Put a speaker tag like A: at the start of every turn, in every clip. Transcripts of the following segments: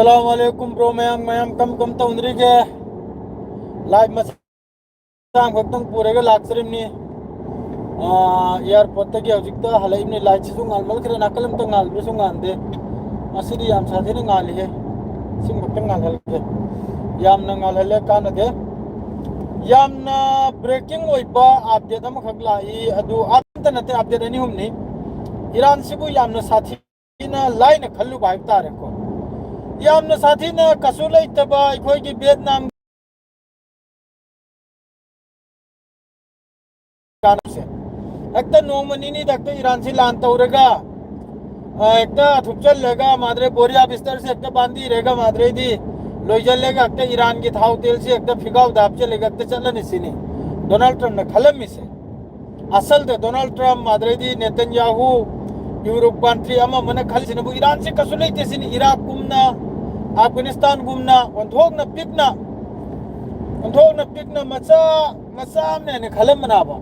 A: Assalamualaikum bro mayam kam ta undri ke live masam khotang pure ga laksrim ni airport ta ki hojikta halai ni light su ngal mal kre nakalam ta ngal bru su ngande asiri yam sathe ni ngal he sim khotang ngal hal ke yam na ngal hale kana de yam na breaking oi ba update am khak lai adu anta na te update ani humni Iran sibu yam na sathi na line khallu ba ta re ko यामना साथी ना कसुले इतबा इकोई की Vietnam कानून से एक तो नोमनी नहीं देखते Iran से लांता उरेगा एक तो थुपचल लेगा मादरे बोरिया बिस्तर से एक तो बांधी रहेगा मादरे दी लोईजल लेगा एक तो ईरान की थाव तेल से एक तो फिगाव दाब चलेगा एक तो चलन इसी नहीं डोनाल्ड ट्रम्प ने खलम इसे असल तो डोनाल्ड ट्रम्प मादरे दी नेतन्याहू यूरोप कंट्री अमा मने खल से नबू ईरान से कसुले इतने नहीं Iraq गुमना Afghanistan gumna onthok na pikna macha ne khalam na ba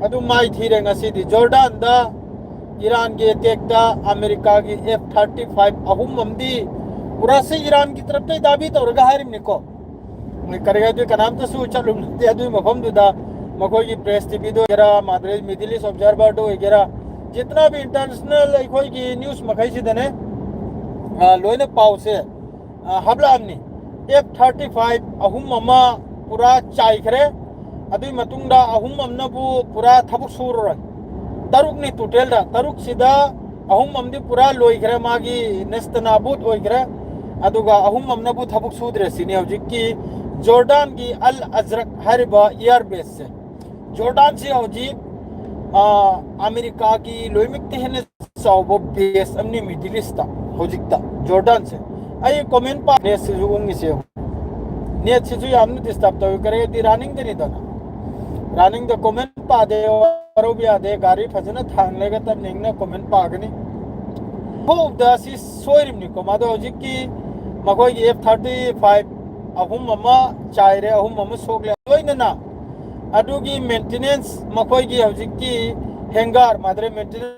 A: adu mai thire ngasi di Jordan da Iran ge attack da America ge F-35 ahum mamdi pura se Iran ki taraf te dabi to raga harim niko mai karega du kanam ta su chalum de adu mafam du da mako ki press tv do gera madre middle east observer do gera jitna bhi international koi ki news makai si dane loine pau se habla amni F-35 ahum mama pura chai khare adui matungda ahum amna bu pura thabuk surra taruk ni total da taruk sida ahum amdi pura loi khare magi nestanabut oi khare aduga ahum amna bu thabuk sudre sini hojiki Jordan ki Al Azraq hariba air base se Jordan se hoji America ki loimikte hene saubo base amni middle east ta hojikta Jordan se I comment पा ने से जुंगी से ने से जु हमने disturb तो करे दी रनिंग दे नहीं दना रनिंग द कमेंट पा दे और भी आदे गाड़ी फजना थांग लेगा तब निंग ने कमेंट पा गनी हो द सी सोइरिम नि को मादो जी की मको F-35 अहुम ममा चाइरे अहुम मम सोगले लोइना ना अदुगी मेंटेनेंस मको की हजि की हैंगर मादरे मेंटेनेंस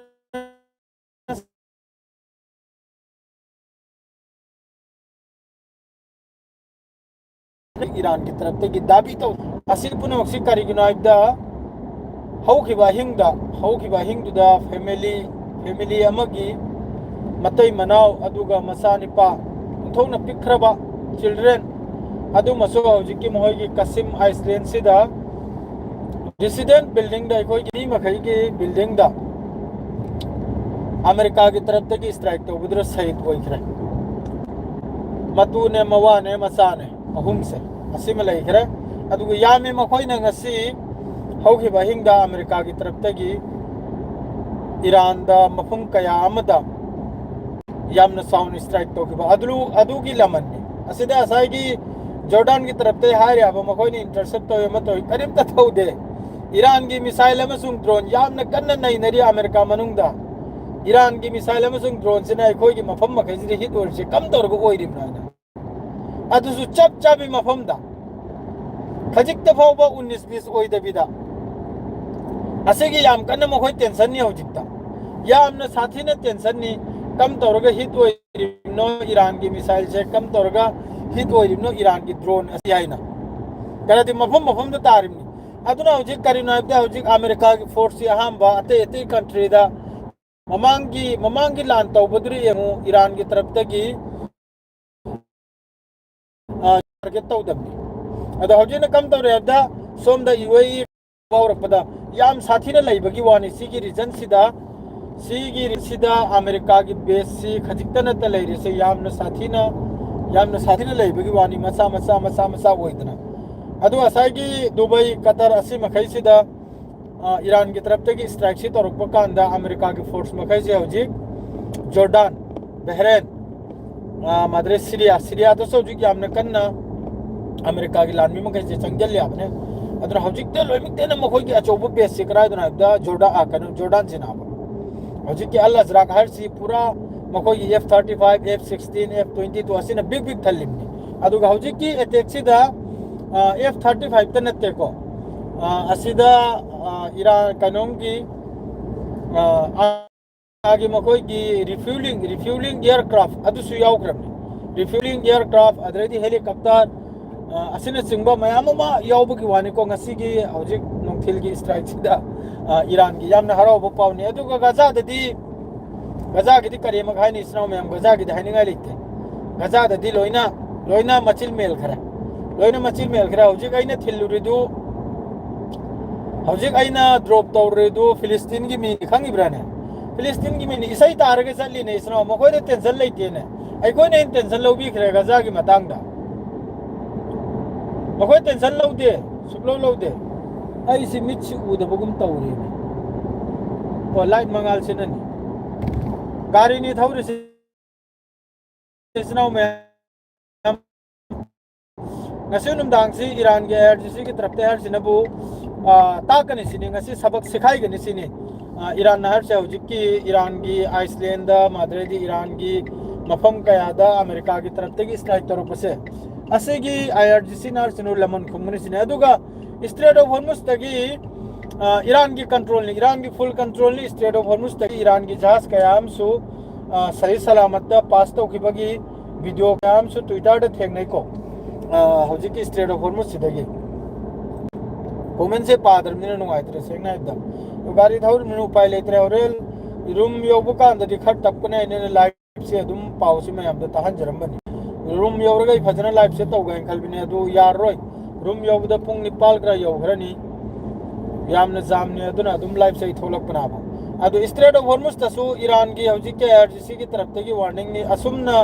A: ईरान की तरफ से दाबी तो असिल पुनः अक्सी करिगिनो आइदा हौखिबा हिंगदुदा फैमिली अमगी मतई मनाव अदुगा मसा निपा थोना पिखरबा चिल्ड्रन अदु मसो हौजिकी मोहगी कसिम आइसलैंड सिदा रेसिडेंट बिल्डिंग दा कोई की मखई की बिल्डिंग दा अमेरिका की तरफ से स्ट्राइक तो बुद्र सहित होइखरे मतु ने मवा ने मसा ने ahum se asima lai khare adugu yami makhoi na ngasi haugiba hingda America ki taraf tagi Iran da mafum kaya amada yamna sound strike to kiba adugi laman ni asida asai ki Jordan ki taraf te haria ba makhoi ni intercept to yama to karim ta thaude Iran ki missile amasung drone yamna kanna nai nari America manungda Iran ki missile amasung drone sina khoi ki mafam makhai ji hit or se kam tor go oirim na अदुसु चप चाबी मफमदा खजिकते फावबा 19-20 ओइदबिदा असेगी याम कन्न मखोय tension नि होजिकता यामना साथी ने tension नि कम तोरगा hit ओइरिनो Iran की missile से कम तोरगा hit ओइरिनो Iran की ड्रोन असियाइना करदि मफम द तारिमनि अदुना होजिक करिनो अबदा होजिक अमेरिका की फोर्स यहां बा अते कंट्री दा ममांगी लान तौबद्री यमु ईरान की तरफ तगी टारगेट तौदबनी अदा हौजिना कम तौरे अबदा सोम द UAE पावरपदा याम साथीना लैबगी वानी सिगी रीजन सिदा अमेरिका की बेस सी खजिकतना त लैरे से यामना साथीना लैबगी वानी मसा ओइदना अदु असागी दुबई कतर असि मखै सिदा ईरान की तरफ तगी स्ट्राइक सी तोरप कांदा अमेरिका की फोर्स मखै से हौजिक जॉर्डन बहरेन मादरे सीरिया तो सौजिक यामना कन्ना अमेरिका की लानमी में कैसे चंगल याबने अदर हौजिक ते लोइमिक ते न मखोय की अचोब बेस से कराय दना दा जॉर्डन से नाबा हौजिक के अल अजरक हर सी पूरा मखोय की F-35 F-16 F-22 असिना बिग थलिमनी अदुगा हौजिक की अटैक सिदा F-35 ते नते को असिदा ईरान कानोम की आगे मकोई की रिफ्यूलिंग एयरक्राफ्ट अदुसु यावक्रम refueling aircraft adredi helicopter asina chingba mayam ma yawbugi wani ko ngasi gi hojik nongthil gi strike sida Iran gi yamna haro bo pawni aduga Gaza dadi Gaza gi kare ma khai ni isna mayam Gaza gi dhani ngai lite Gaza dadi loina machil mel khara hojik aina thiluridu hojik aina drop tawredu Palestine gi mi khangi brane Palestine gi mi isai tarage challi ne isna ma koi tension leite ne ai koi ne tension lo bi khare Gaza gi matang da ma koi tension lo de sublo de ai si mitchi u da bugum tawre ne ko light mangal sinani gari ni thawre isna me ngasi numdang si Iran ge RGC ki taraf te har sinabu ta kani sini ngasi sabak sikhai gani sini Iran nahar se hojik ki Iran gi Iceland da madre di Iran gi mafam kaya da America ki taraf te gi strike taro pase ase gi IRGC nar sinu lamon khumni sini aduga Strait of Hormuz tagi Iran gi control ni Iran gi full control ni Strait of Hormuz tagi Iran gi jahaz kayam su sahi salamat da pass to khibagi video kayam su Twitter da thengnai ko hojik ki Strait of Hormuz sidagi comment se padar mine nungai tre sengna idam to gari thaur minu pai letre orel room yobu ka andadi khat tapkane ne live se adum pause me amda tahan jaram bani room yoga fajana live se to gain khalbine adu yar roi room yobu da pung nipal gra yo grani yamna jamne aduna adum live se tholak bana ba adu Strait of Hormuz tasu Iran gi hojik ke RGC ki taraf te gi warning ni asumna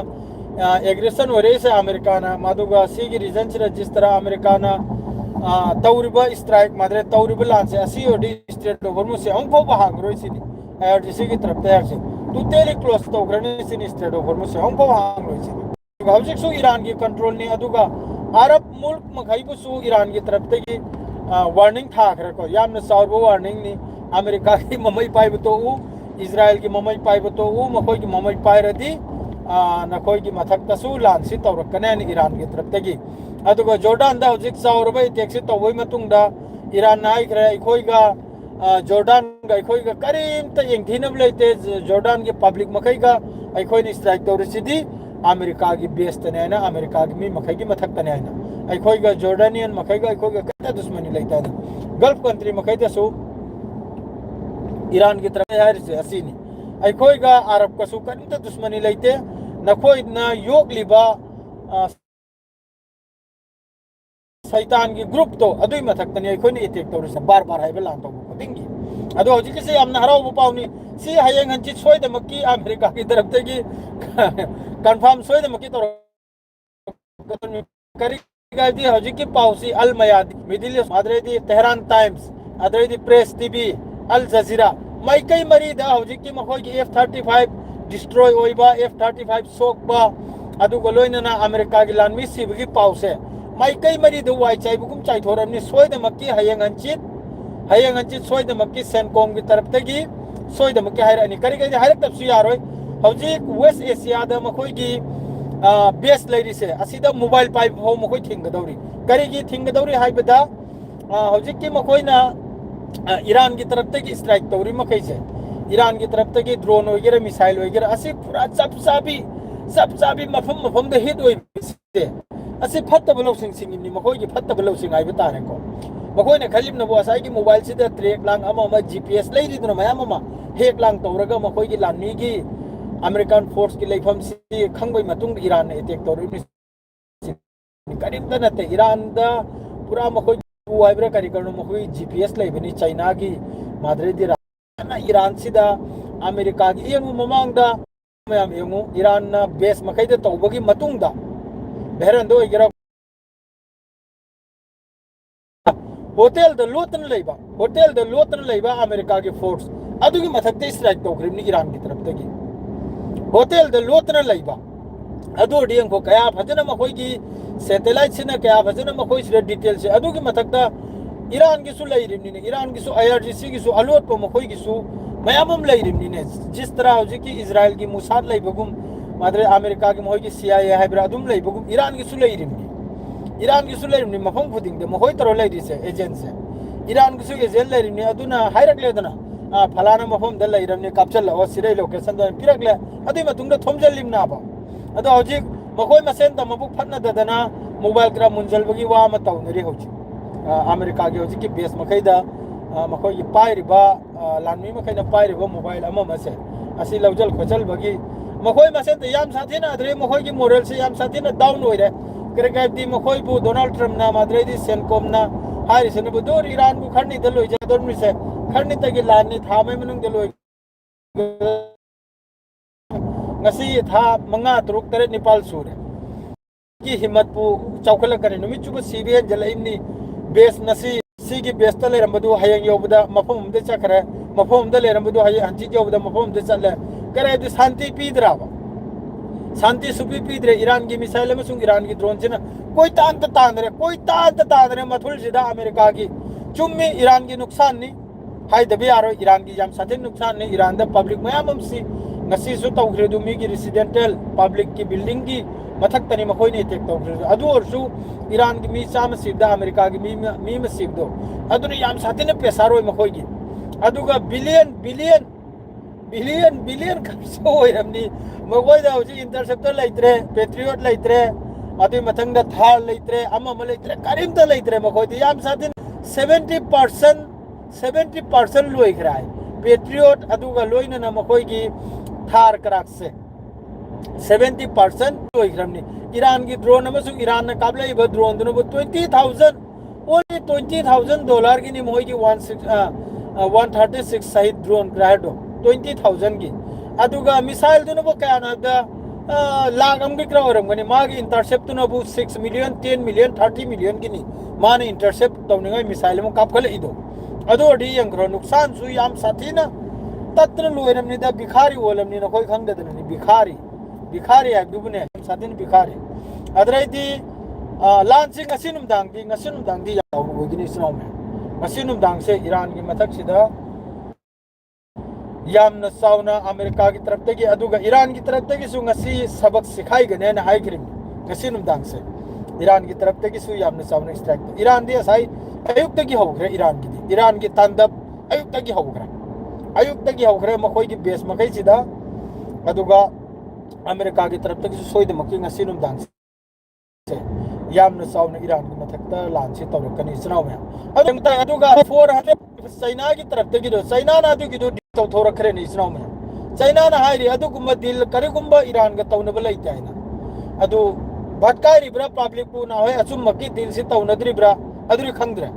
A: aggression ore se Americana maduga si gi region se register Americana tawriba strike madre tawriba lan se asi odi Strait of Hormuz se ong pho bahang roi sini RGC ki taraf te se tu tele close to grani sini Strait of Hormuz se ong pho bahang roi sini hojik su Iran gi control ni aduga Arab mulk makhai bu su Iran ki taraf te gi warning tha khare ko yamna saurbo warning ni America ki mamai pai bu to u Israel ki mamai pai bu to u makoi ki mamai pai radi na koi ki mathak tasu lan si tawrak kane ni Iran ki taraf te gi aduga Jordan da hojik saurbai taxi to woi matung da Iran nai khare ikoi ga Jordan ga ikoi ga karim ta yeng thinam leite Jordan ki public makai ga ikoi ni strike tawrisidi America ki base tane na America ki mi makai ki mathak tane na ikoi ga Jordanian makai ga ikoi ga kata dushmani leita da Gulf country makai da su Iran ki taraf hai se asini ikoi ga Arab ka su kanta dushmani leite na koi na yok liba Saitan ki group to adui mathak tane ikoi ni attack tawrisa bar hai belan to dingi ado hojik se amna harau bu pauni si hayeng hanchi soi da makki America ki taraf te gi confirm soi da makki to kari ga di hojik ki pausi Al Mayadi Middle East madre di Tehran Times adre di Press TV Al Jazeera mai kai mari da hojik ki makoi ki F-35 destroy oiba F-35 sok ba adu goloina na America gi lan mi si bi pause mai kai mari da wai chai bukum chai thoram ni soi da makki hayeng hanchi soi da makki Sencom ki taraf te gi soi da makki haira ni kari ga haira tapsu yaroi hojik West Asia da makoi gi base lady se asida mobile pai ho makoi thinga dawri kari gi thinga dawri haibada hojik ki makoi na Iran ki taraf te gi strike tawri makai se Iran ki taraf te gi drone wagera missile wagera asi pura chap sabi mafam da hit oi se asi phatta balo sing ni makoi gi phatta balo sing ai bata ne ko makoi ne khalim na bo asai gi mobile se da track lang ama GPS lady duna mayam ama hack lang tawraga makoi gi lanni gi American force ki leifam si khangbai matung Iran ne attack tawri ni karim ta na te Iran da pura makoi bu aibra kari karno makoi GPS leibani China gi madre di na Iran sida America gi yengu mamang da mayam yengu Iran na base makai da tawbagi matung da beran do igira hotel da lotan leiba America ki force adugi mathak te strike tawgrim ni Iran ki taraf te gi hotel da lotan leiba adu diang ko kaya phajana makoi gi satellite sina kaya phajana makoi sira details se adu gi mathak da Iran gi su leirim ni Iran gi su IRGC gi su alot po makoi gi su mayamam leirim ni jis tarah hoji ki Israel gi Mossad leibagum madre America gi moi gi CIA haibra adum leibagum Iran gi su leirim ni mafam khuding de makoi taro leiri se agent se Iran gi su agent leirim ni aduna hairak le dana falana mafam da leiram ni capture la o sirai location da pirak le adi ma tungda thomjal lim na ba ado hojik मखोई मसेन द मबुक फटना ददना mobile क्रा मुंजल बगी वा म तौनरी होची अमेरिका की होची की बेस मखैदा मखोई की पाइरिबा लानमी मखैना पाइरिबा मोबाइल अमा मसे असि लवजल खोजल बगी मखोई मसेन द याम साथीना अदरे मखोई की मोरल से याम साथीना डाउन होइरे करे गायदी मखोई बु डोनाल्ड ट्रम्प ना माद्रे दी सेनकोम ना हारि सने बु दोर ईरान बु खरनी द लोइ जदर मिसे खरनी तगी लाननी थामे मनुंग द लोइ ngasi tha manga turuk tare nepal sure ki himat pu chawkhala kare numi chu cbn jalaimni base nasi si ki base ta lerambadu hayang yobda mafam de chakre mafam de lerambadu hay anti yobda mafam de challe kare di shanti pidraba shanti supi pidre iran ki missile masung iran ki drone china koi tan re mathul sida america ki chummi iran ki nuksan ni hai dabi aro iran ki jam sathin nuksan ni iran da public mayamam si ngasi su tawkhre du mi ki residential public ki building ki mathak tani makoi ne tek tawkhre adu or su iran ki mi sam sibda america ki mi sibdo adu ni yam sathine pesaro makoi ki adu ga billion ka so hoiramni makoi da hoji interceptor laitre patriot laitre adu mathang da thar laitre amma laitre karim da laitre makoi di yam sathin 70% loi khrai patriot adu ga loina na makoi ki Thar कराक से 70% लोई ग्रामनी Iran की drone अमसुंग Iran ने काबले इब drone दोनों $20,000 only $20,000 की निमोई की 136 सहित ड्रोन ग्राहडो 20,000 की अदुगा मिसाइल दोनों बो क्या ना दा लाख हम की क्राउरम गनी मागी इंटरसेप्ट दोनों बो 6 मिलियन 10 मिलियन 30 मिलियन की नी माने इंटरसेप्ट तौनिंगा मिसाइल में कापखले इदो अदो अडी यंग्रो नुकसान सु याम साथी ना तत्र लोयरमनी दा भिखारी ओलमनी न कोई खंगदनी भिखारी है दुबने सादिन भिखारी अदरैदी लांसिंग असिनुम दांगदी याव होगिनी स्नो में असिनुम दांग से ईरान की मथक सिदा यामना साउना अमेरिका की तरफ तगी अदुगा ईरान की तरफ तगी सु ngasi सबक सिखाई गने न हाइग्रिम असिनुम दांग से ईरान की तरफ तगी सु यामना साउना स्ट्राइक ईरान दी असai अयुक्त तगी होग्रे ईरान की तांदब अयुक्त तगी होग्रे अयुक्त तगी होग्रे मखोई की बेस मखै सिदा अदुगा अमेरिका की तरफ तगी सोइद मकी ngasiनुम दांग से यामना साउना ईरान की मथकता लांसी तौरकनी स्नो में अदुगा 400 चाइना की तरफ तगी दो चाइना ना अदुगी दो तौथोरखरे नि स्नो में चाइना ना हाइरी अदुगुम दिल करिगुम ईरान का तौनब लैते है ना अदु भटकारिब्रा पब्लिक पु ना होय अचुम मकी दिल से तौनद्रिब्रा अदुरी खंगद्रे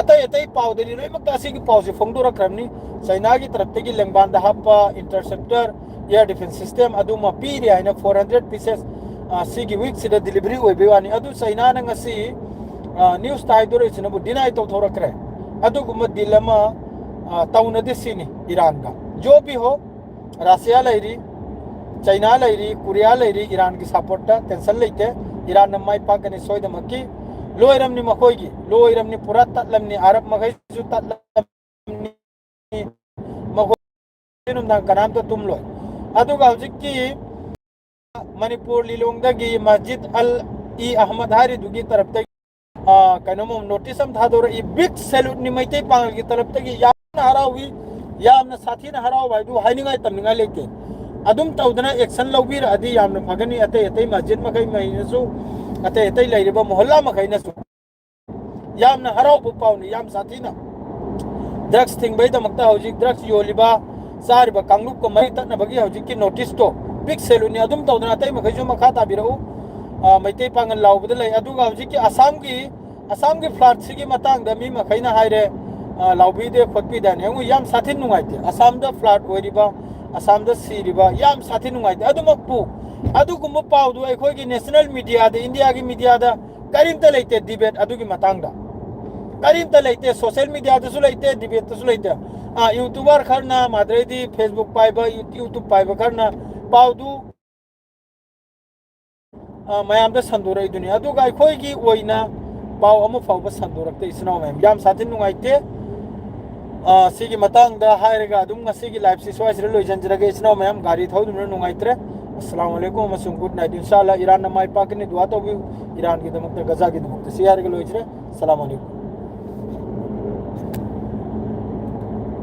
A: अतै अतै पावदरी लोय मक्ता सिगी पावसे फोंदोरखरमनी चाइना की तरफ तगी लेंगबान दा हप इंटरसेप्टर एयर डिफेंस सिस्टम अदुमा पीरी आइना 400 पीसेस सिगी वीक सिदा डिलीवरी ओइबेवानी अदु चाइना ना ngasi न्यूज़ ताइदोरे सिनबु डिनाइ तौथोरखरे अदुगुम दिलमा तौना दिसिनी ईरान का जो भी हो Russia Larry China Larry Korea Larry Iran की सपोर्ट टेंशन लेते ईरान नमाई पाकने सोइदमकी लोइरमनी मखोइगी लोइरमनी पूरा तत्लमनी अरब मखै जु तत्लमनी मखोइनुम ना कनाम तो तुम लोय अदुगा हजिकी मणिपुर लिलोंगदगी मस्जिद अल ई अहमद हारी दुगी तरफ तक कनोम नोटिस हम थादोर ई बिग सैल्यूट नि मैते पांगल की तरफ तक यामना हरावी यामना साथी ना हराव बायदु हाइनिंगाय तमनिंगाय लेके अदुम तौदना एक्शन लौबीर अदि यामना फगनी अतै अतै मस्जिद मखै महिनसु अतै अतै लैरिबा मोहल्ला मखैनसु यामना हराव बुपावनी याम साथी ना ड्रग्स थिंगबै दमक्ता हौजिक ड्रग्स योलिबा सारिबा कांगलुप को मरि ततना बगी हौजिक की नोटिस तो बिग सैल्यूट नि अदुम तौदना अतै मखैजु मखा ताबिरौ मैते पांगल लाउबद लै अदुगा हौजिक की असम की फ्लड सिगी मतंग द मी मखैना हाइरे लाउबी दे खोटपी दाने हंगु याम साथि नुंगाइते असम द फ्लड ओरिबा असम द सीरिबा याम साथि नुंगाइते अदुमकपु अदुगुम पाउदु अखोगी नेशनल मीडिया द इंडिया की मीडिया द करिमता लेते डिबेट अदुगी मतंग द करिमता लेते सोशल मीडिया दसु लेते डिबेट दसु लेते यूट्यूबर खरना माद्रेदी फेसबुक पाइबा यूट्यूब पाइबा खरना पाउदु मयाम द संदोरै दुनिया अदुगा अखोगी ओइना पाव अमु फावबा संदोरक्ते इसनो मैम याम साथि नुंगाइते सिगी मतंग द हाइरेगा अदुम ngasi लाइफ से स्वाइसरे लोइजनजरगे इसनो मैम गाड़ी थौदुन नुंगाइत्रे अस्सलाम वालेकुम मसुम गुड नाइट इंशाल्लाह ईरान न माई पाकने दुआ तो भी ईरान की दमक गजा की दमक सियार के लोइजरे अस्सलाम वालेकुम।